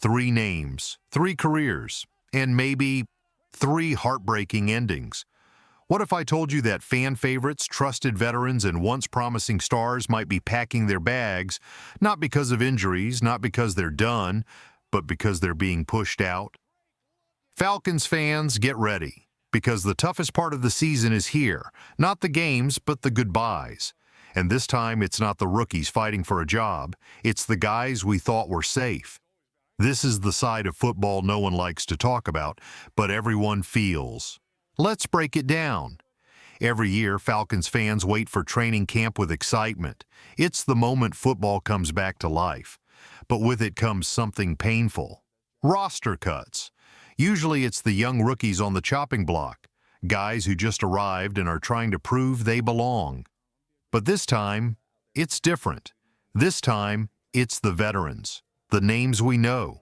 Three names, three careers, and maybe three heartbreaking endings. What if I told you that fan favorites, trusted veterans, and once promising stars might be packing their bags, not because of injuries, not because they're done, but because they're being pushed out? Falcons fans, get ready, because the toughest part of the season is here. Not the games, but the goodbyes. And this time, it's not the rookies fighting for a job. It's the guys we thought were safe. This is the side of football no one likes to talk about, but everyone feels. Let's break it down. Every year, Falcons fans wait for training camp with excitement. It's the moment football comes back to life. But with it comes something painful. Roster cuts. Usually it's the young rookies on the chopping block, guys who just arrived and are trying to prove they belong. But this time, it's different. This time, it's the veterans. The names we know,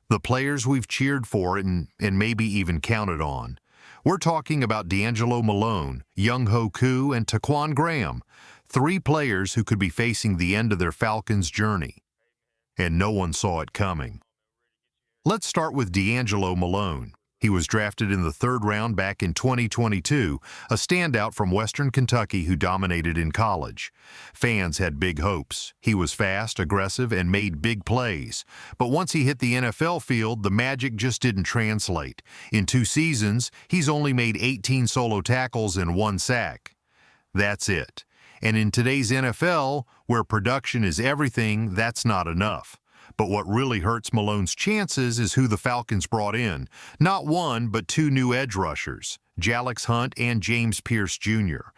the players we've cheered for and maybe even counted on. We're talking about D'Angelo Malone, Younghoe Koo, and Taquan Graham, three players who could be facing the end of their Falcons journey. And no one saw it coming. Let's start with D'Angelo Malone. He was drafted in the third round back in 2022, a standout from Western Kentucky who dominated in college. Fans had big hopes. He was fast, aggressive, and made big plays. But once he hit the NFL field, the magic just didn't translate. In 2 seasons, he's only made 18 solo tackles and 1 sack. That's it. And in today's NFL, where production is everything, that's not enough. But what really hurts Malone's chances is who the Falcons brought in. Not one, but 2 new edge rushers, Jalix Hunt and James Pierce Jr.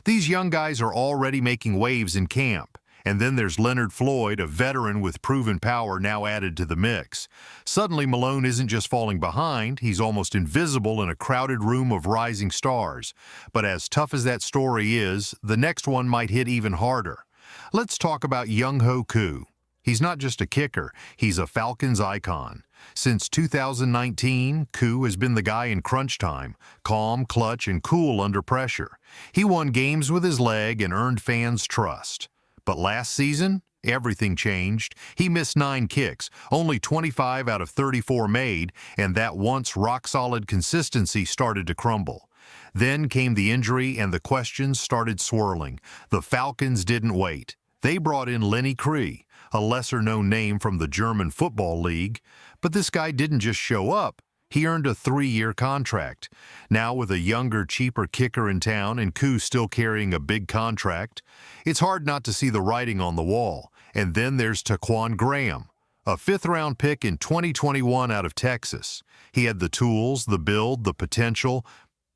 These young guys are already making waves in camp. And then there's Leonard Floyd, a veteran with proven power now added to the mix. Suddenly, Malone isn't just falling behind, he's almost invisible in a crowded room of rising stars. But as tough as that story is, the next one might hit even harder. Let's talk about Younghoe Koo. He's not just a kicker, he's a Falcons icon. Since 2019, Koo has been the guy in crunch time, calm, clutch, and cool under pressure. He won games with his leg and earned fans' trust. But last season, everything changed. He missed 9 kicks, only 25 out of 34 made, and that once rock-solid consistency started to crumble. Then came the injury and the questions started swirling. The Falcons didn't wait. They brought in Lenny Cree, a lesser-known name from the German Football League. But this guy didn't just show up. He earned a 3-year contract. Now with a younger, cheaper kicker in town and Koo still carrying a big contract, it's hard not to see the writing on the wall. And then there's Taquan Graham, a 5th-round pick in 2021 out of Texas. He had the tools, the build, the potential,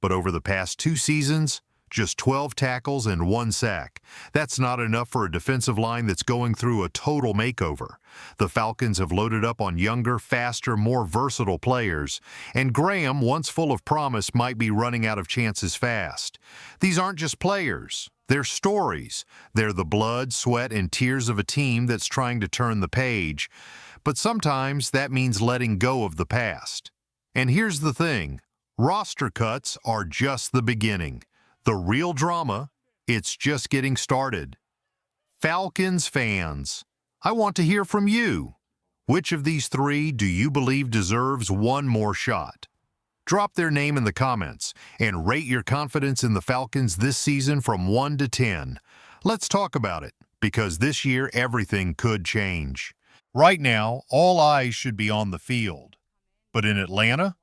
but over the past 2 seasons, just 12 tackles and 1 sack. That's not enough for a defensive line that's going through a total makeover. The Falcons have loaded up on younger, faster, more versatile players, and Graham, once full of promise, might be running out of chances fast. These aren't just players. They're stories. They're the blood, sweat, and tears of a team that's trying to turn the page. But sometimes that means letting go of the past. And here's the thing. Roster cuts are just the beginning. The real drama, it's just getting started. Falcons fans, I want to hear from you. Which of these 3 do you believe deserves one more shot? Drop their name in the comments and rate your confidence in the Falcons this season from 1 to 10. Let's talk about it, because this year everything could change. Right now, all eyes should be on the field. But in Atlanta,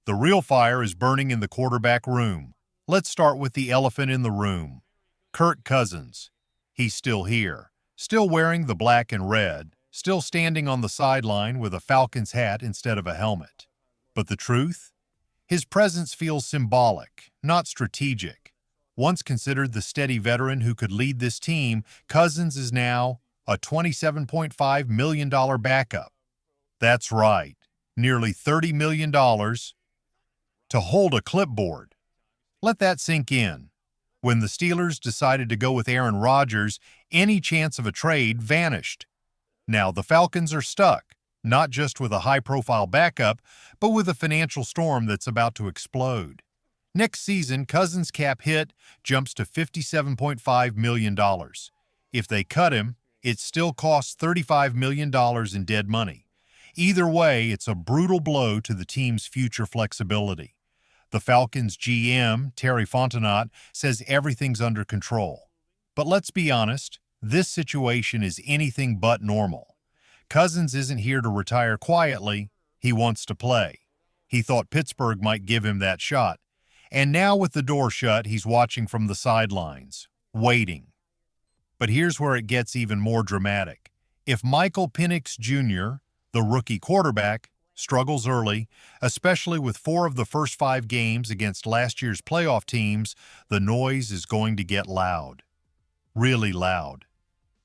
the real fire is burning in the quarterback room. Let's start with the elephant in the room. Kirk Cousins. He's still here, still wearing the black and red, still standing on the sideline with a Falcons hat instead of a helmet. But the truth? His presence feels symbolic, not strategic. Once considered the steady veteran who could lead this team, Cousins is now a $27.5 million backup. That's right, nearly $30 million to hold a clipboard. Let that sink in. When the Steelers decided to go with Aaron Rodgers, any chance of a trade vanished. Now the Falcons are stuck, not just with a high-profile backup, but with a financial storm that's about to explode. Next season, Cousins' cap hit jumps to $57.5 million. If they cut him, it still costs $35 million in dead money. Either way, it's a brutal blow to the team's future flexibility. The Falcons' GM, Terry Fontenot, says everything's under control. But let's be honest, this situation is anything but normal. Cousins isn't here to retire quietly, he wants to play. He thought Pittsburgh might give him that shot. And now with the door shut, he's watching from the sidelines, waiting. But here's where it gets even more dramatic. If Michael Penix Jr., the rookie quarterback, struggles early, especially with 4 of the first 5 games against last year's playoff teams, the noise is going to get loud. Really loud.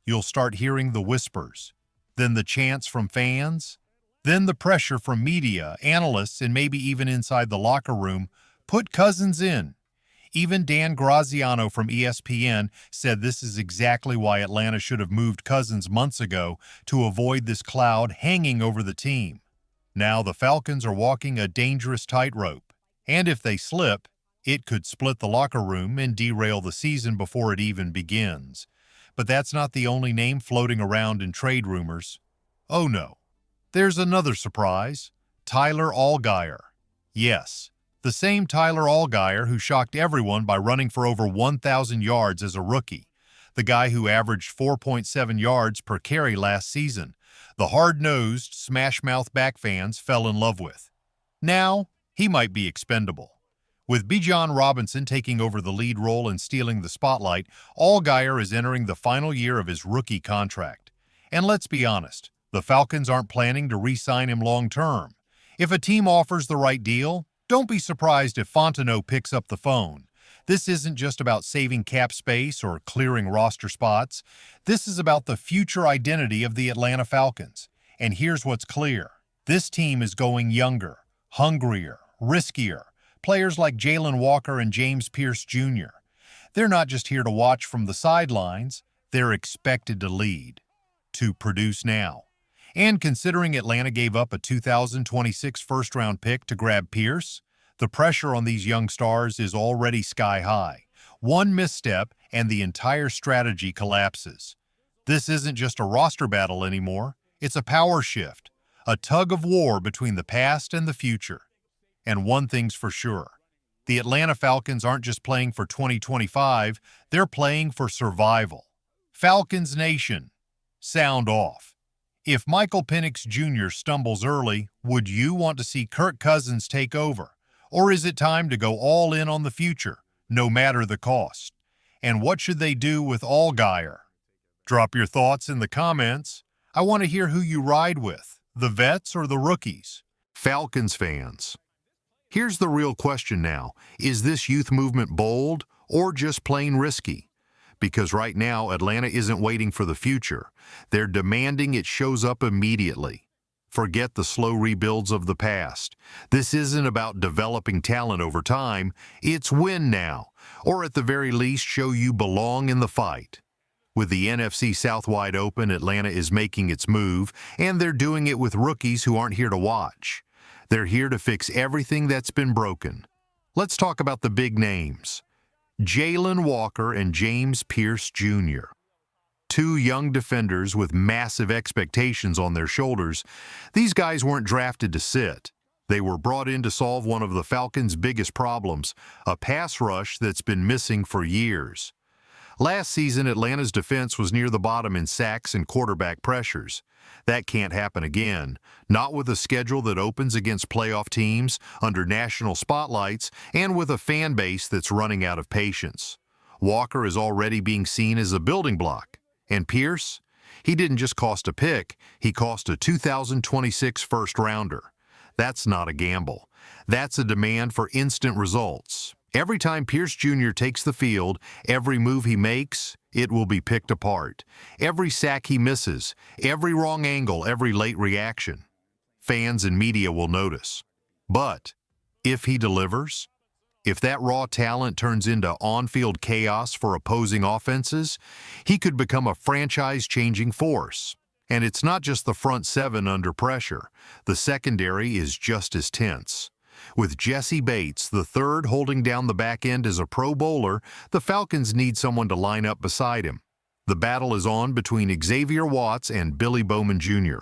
You'll start hearing the whispers, then the chants from fans, then the pressure from media, analysts, and maybe even inside the locker room. Put Cousins in. Even Dan Graziano from ESPN said this is exactly why Atlanta should have moved Cousins months ago to avoid this cloud hanging over the team. Now the Falcons are walking a dangerous tightrope, and if they slip, it could split the locker room and derail the season before it even begins. But that's not the only name floating around in trade rumors. Oh no. There's another surprise. Tyler Allgeier. Yes, the same Tyler Allgeier who shocked everyone by running for over 1,000 yards as a rookie. The guy who averaged 4.7 yards per carry last season. The hard-nosed, smash-mouth back fans fell in love with. Now, he might be expendable. With Bijan Robinson taking over the lead role and stealing the spotlight, Allgeier is entering the final year of his rookie contract. And let's be honest, the Falcons aren't planning to re-sign him long-term. If a team offers the right deal, don't be surprised if Fontenot picks up the phone. This isn't just about saving cap space or clearing roster spots. This is about the future identity of the Atlanta Falcons. And here's what's clear. This team is going younger, hungrier, riskier. Players like Jalen Walker and James Pierce Jr. They're not just here to watch from the sidelines. They're expected to lead, to produce now. And considering Atlanta gave up a 2026 first-round pick to grab Pierce, the pressure on these young stars is already sky-high. One misstep and the entire strategy collapses. This isn't just a roster battle anymore. It's a power shift, a tug-of-war between the past and the future. And one thing's for sure. The Atlanta Falcons aren't just playing for 2025, they're playing for survival. Falcons Nation, sound off. If Michael Penix Jr. stumbles early, would you want to see Kirk Cousins take over? Or is it time to go all in on the future, no matter the cost? And what should they do with Allgeier? Drop your thoughts in the comments. I want to hear who you ride with, the vets or the rookies. Falcons fans, here's the real question now. Is this youth movement bold or just plain risky? Because right now, Atlanta isn't waiting for the future. They're demanding it shows up immediately. Forget the slow rebuilds of the past. This isn't about developing talent over time. It's win now, or at the very least, show you belong in the fight. With the NFC South wide open, Atlanta is making its move, and they're doing it with rookies who aren't here to watch. They're here to fix everything that's been broken. Let's talk about the big names. Jalen Walker and James Pierce Jr. Two young defenders with massive expectations on their shoulders. These guys weren't drafted to sit. They were brought in to solve one of the Falcons' biggest problems, a pass rush that's been missing for years. Last season, Atlanta's defense was near the bottom in sacks and quarterback pressures. That can't happen again, not with a schedule that opens against playoff teams, under national spotlights, and with a fan base that's running out of patience. Walker is already being seen as a building block. And Pierce? He didn't just cost a pick, he cost a 2026 first-rounder. That's not a gamble. That's a demand for instant results. Every time Pierce Jr. takes the field, every move he makes, it will be picked apart. Every sack he misses, every wrong angle, every late reaction. Fans and media will notice. But if he delivers, if that raw talent turns into on-field chaos for opposing offenses, he could become a franchise-changing force. And it's not just the front seven under pressure. The secondary is just as tense. With Jesse Bates, the third, holding down the back end as a Pro Bowler, the Falcons need someone to line up beside him. The battle is on between Xavier Watts and Billy Bowman Jr.,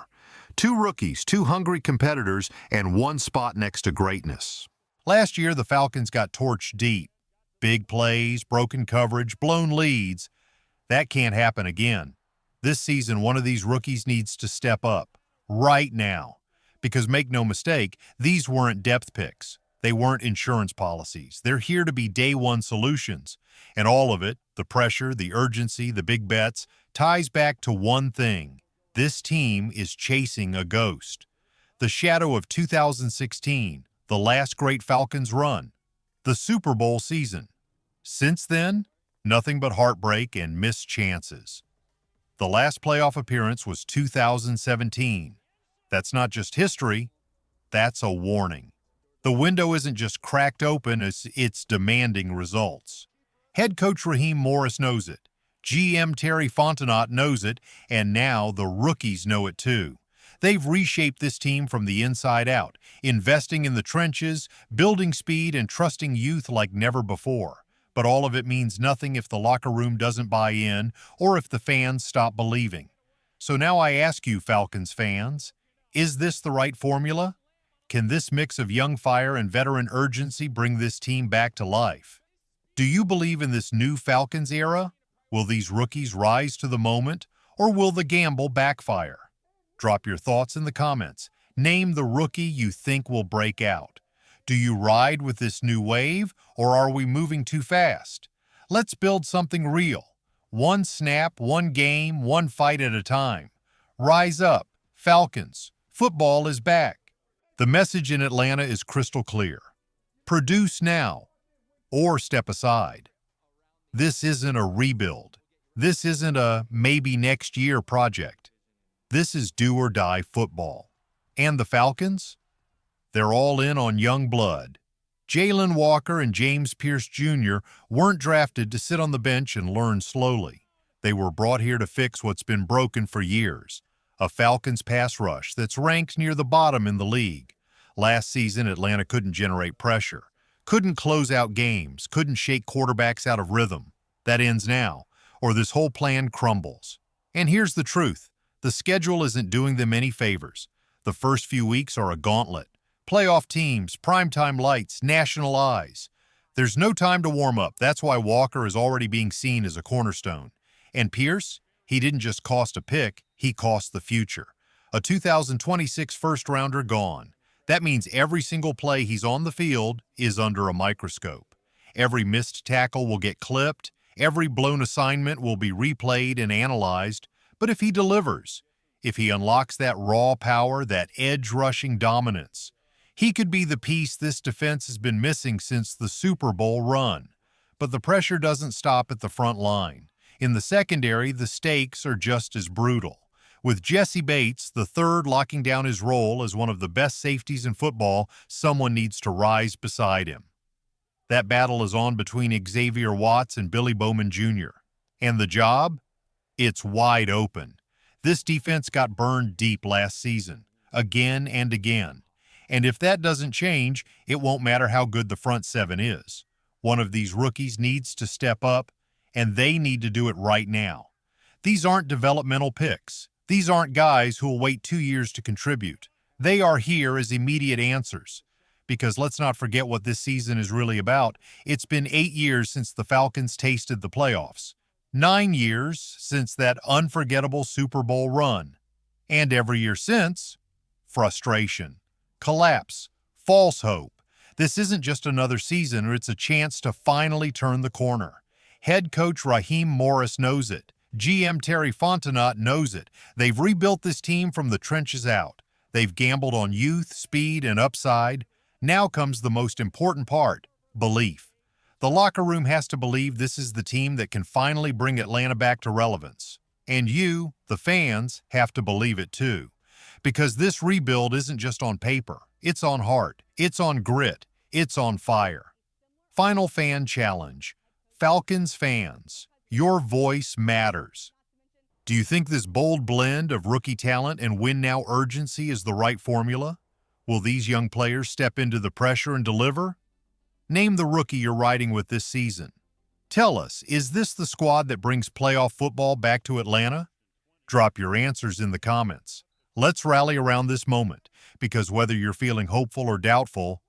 Two rookies, two hungry competitors, and one spot next to greatness. Last year, the Falcons got torched deep. Big plays, broken coverage, blown leads. That can't happen again. This season, one of these rookies needs to step up. Right now. Because make no mistake, these weren't depth picks. They weren't insurance policies. They're here to be day one solutions. And all of it, the pressure, the urgency, the big bets, ties back to one thing. This team is chasing a ghost. The shadow of 2016, the last great Falcons run, the Super Bowl season. Since then, nothing but heartbreak and missed chances. The last playoff appearance was 2017. That's not just history, that's a warning. The window isn't just cracked open, it's demanding results. Head coach Raheem Morris knows it. GM Terry Fontenot knows it, and now the rookies know it too. They've reshaped this team from the inside out, investing in the trenches, building speed, and trusting youth like never before. But all of it means nothing if the locker room doesn't buy in or if the fans stop believing. So now I ask you, Falcons fans, is this the right formula? Can this mix of young fire and veteran urgency bring this team back to life? Do you believe in this new Falcons era? Will these rookies rise to the moment, or will the gamble backfire? Drop your thoughts in the comments. Name the rookie you think will break out. Do you ride with this new wave, or are we moving too fast? Let's build something real. One snap, one game, one fight at a time. Rise up, Falcons. Football is back. The message in Atlanta is crystal clear. Produce now, or step aside. This isn't a rebuild. This isn't a maybe next year project. This is do or die football. And the Falcons? They're all in on young blood. Jalen Walker and James Pierce Jr. weren't drafted to sit on the bench and learn slowly. They were brought here to fix what's been broken for years. A Falcons pass rush that's ranked near the bottom in the league. Last season, Atlanta couldn't generate pressure, couldn't close out games, couldn't shake quarterbacks out of rhythm. That ends now, or this whole plan crumbles. And here's the truth. The schedule isn't doing them any favors. The first few weeks are a gauntlet. Playoff teams, primetime lights, national eyes. There's no time to warm up. That's why Walker is already being seen as a cornerstone. And Pierce, he didn't just cost a pick, he cost the future. A 2026 first-rounder gone. That means every single play he's on the field is under a microscope. Every missed tackle will get clipped. Every blown assignment will be replayed and analyzed. But if he delivers, if he unlocks that raw power, that edge-rushing dominance, he could be the piece this defense has been missing since the Super Bowl run. But the pressure doesn't stop at the front line. In the secondary, the stakes are just as brutal. With Jesse Bates, the third, locking down his role as one of the best safeties in football, someone needs to rise beside him. That battle is on between Xavier Watts and Billy Bowman Jr. And the job? It's wide open. This defense got burned deep last season, again and again. And if that doesn't change, it won't matter how good the front seven is. One of these rookies needs to step up, and they need to do it right now. These aren't developmental picks. These aren't guys who will wait 2 years to contribute. They are here as immediate answers. Because let's not forget what this season is really about. It's been 8 years since the Falcons tasted the playoffs. 9 years since that unforgettable Super Bowl run. And every year since, frustration, collapse, false hope. This isn't just another season, it's a chance to finally turn the corner. Head coach Raheem Morris knows it. GM Terry Fontenot knows it. They've rebuilt this team from the trenches out. They've gambled on youth, speed, and upside. Now comes the most important part, belief. The locker room has to believe this is the team that can finally bring Atlanta back to relevance. And you, the fans, have to believe it too. Because this rebuild isn't just on paper. It's on heart. It's on grit. It's on fire. Final fan challenge. Falcons fans, your voice matters. Do you think this bold blend of rookie talent and win-now urgency is the right formula? Will these young players step into the pressure and deliver? Name the rookie you're riding with this season. Tell us, is this the squad that brings playoff football back to Atlanta? Drop your answers in the comments. Let's rally around this moment, because whether you're feeling hopeful or doubtful,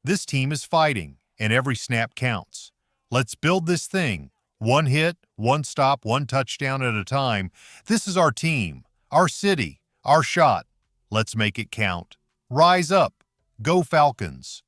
this team is fighting, and every snap counts. Let's build this thing, one hit, one stop, one touchdown at a time. This is our team, our city, our shot. Let's make it count. Rise up. Go Falcons.